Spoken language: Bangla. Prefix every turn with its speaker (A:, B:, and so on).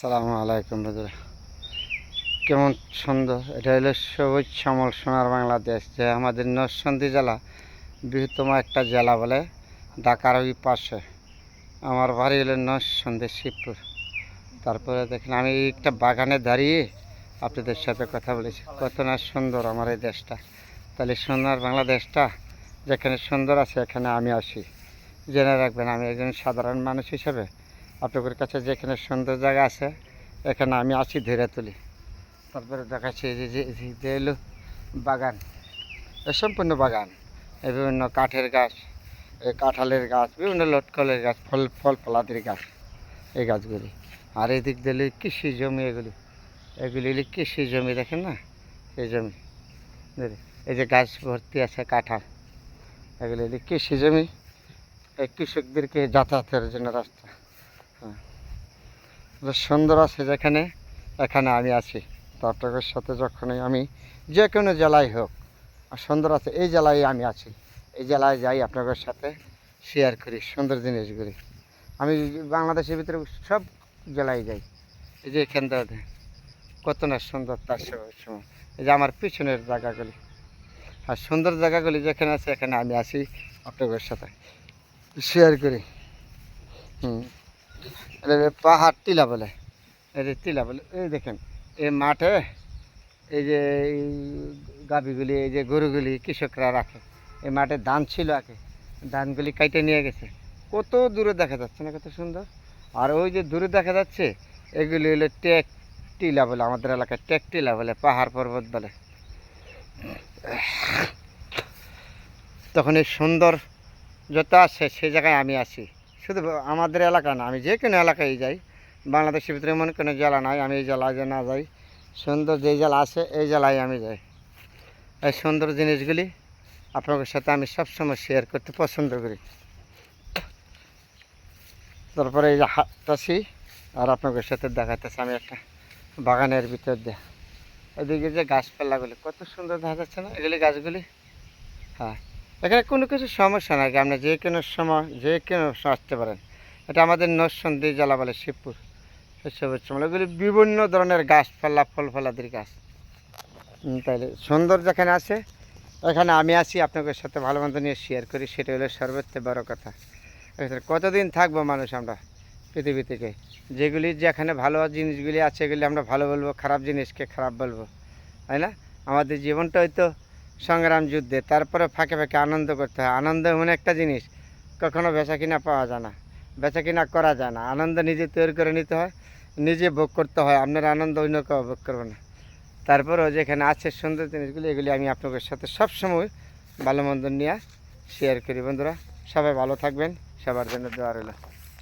A: আসসালামু আলাইকুম বন্ধুরা, কেমন সুন্দর। এটা হলো সবুজ শ্যামল সোনার বাংলাদেশ, যে আমাদের নরসিংদী জেলা বৃহত্তম একটা জেলা বলে ঢাকার ওই পাশে। আমার বাড়ি হলো নরসিংদী শিবপুর। তারপরে দেখেন আমি একটা বাগানে দাঁড়িয়ে আপনাদের সাথে কথা বলেছি, কত না সুন্দর আমার এই দেশটা। তাহলে সোনার বাংলাদেশটা যেখানে সুন্দর আছে এখানে আমি আসি। জেনে রাখবেন, আমি একজন সাধারণ মানুষ হিসেবে আপনাদের কাছে যেখানে সুন্দর জায়গা আছে এখানে আমি আসি, ধরে তুলি। তারপরে দেখাচ্ছি যে এলো বাগান, সম্পূর্ণ বাগান, এই বিভিন্ন কাঠের গাছ, এই কাঁঠালের গাছ, বিভিন্ন লটকলের গাছ, ফল ফলাদির গাছ, এই গাছগুলি। আর এই দিক দিলে কৃষি জমি, এগুলি হলো কৃষি জমি, দেখেন না এই জমি, এই যে গাছ ভর্তি আছে কাঁঠাল, এগুলি হলো কৃষি জমি। এই কৃষকদেরকে যাতায়াতের জন্য রাস্তা, হ্যাঁ সুন্দর আছে যেখানে, এখানে আমি আছি। তো আপনাদের সাথে যখনই আমি যে কোনো জেলায় হোক আর সুন্দর আছে, এই জেলায় আমি আছি, এই জেলায় যাই আপনাদের সাথে শেয়ার করি সুন্দর জিনিসগুলি। আমি বাংলাদেশের ভিতরে সব জেলায় যাই। এই যে এখান থেকে কত না সুন্দর, তার সময় এই যে আমার পিছনের জায়গাগুলি আর সুন্দর জায়গাগুলি যেখানে আছে এখানে আমি আসি, আপনাদের সাথে শেয়ার করি। পাহাড় টিলা বলে, এই যে টিলা বলে। এই দেখেন এই মাঠে এই যে গাভীগুলি, এই যে গরুগুলি কৃষকরা রাখে, এই মাঠে ধান ছিল আগে, ধানগুলি কাইটে নিয়ে গেছে, কত দূরে দেখা যাচ্ছে না, কত সুন্দর। আর ওই যে দূরে দেখা যাচ্ছে এগুলি হলো টেক টিলা বলে, আমাদের এলাকায় টেক টিলা বলে, পাহাড় পর্বত বলে। তখন এই সুন্দর যত আছে সেই জায়গায় আমি আসি। শুধু আমাদের এলাকা না, আমি যে কোনো এলাকায় যাই, বাংলাদেশের ভিতরে এমন কোনো জেলা নাই আমি এই জেলায় যে না যাই। সুন্দর যেই জেলা আছে এই জেলায় আমি যাই। এই সুন্দর জিনিসগুলি আপনাদের সাথে আমি সবসময় শেয়ার করতে পছন্দ করি। তারপরে এই যে হাঁটতেছি আর আপনাদের সাথে দেখাতেছি আমি একটা বাগানের ভিতর দিয়ে। এদিকে যে গাছপালাগুলি কত সুন্দর দেখা যাচ্ছে না, এগুলি গাছগুলি। হ্যাঁ, এখানে কোনো কিছু সমস্যা নাই, আপনি যে কোনো সময় যে কোনো আসতে পারেন। এটা আমাদের নরসিংদী জেলা বলে শিবপুর, সবুজ শ্যামল, এগুলি বিভিন্ন ধরনের গাছপালা, ফল ফলাদির গাছ। তাইলে সুন্দর যেখানে আছে এখানে আমি আসি, আপনাদের সাথে ভালো মন্দ নিয়ে শেয়ার করি, সেটা হলো সর্বোচ্চ বড় কথা। কতদিন থাকবো মানুষ আমরা পৃথিবী থেকে, যেগুলি যেখানে ভালো জিনিসগুলি আছে এগুলি আমরা ভালো বলবো, খারাপ জিনিসকে খারাপ বলবো, তাই না? আমাদের জীবনটা হয়তো সংগ্রাম যুদ্ধে, তারপরে ফাঁকে ফাঁকে আনন্দ করতে হয়। আনন্দ এমন একটা জিনিস কখনো বেচা কিনা পাওয়া যায় না, বেচা কিনা করা যায় না। আনন্দ নিজে তৈরি করে নিতে হয়, নিজে ভোগ করতে হয়, আপনার আনন্দ অন্য কেউ ভোগ করবো না। তারপরেও যেখানে আছে সুন্দর জিনিসগুলি এগুলি আমি আপনাদের সাথে সবসময় ভালো মন্দ নিয়ে শেয়ার করি। বন্ধুরা সবাই ভালো থাকবেন, সবার জন্য দোয়া রইল।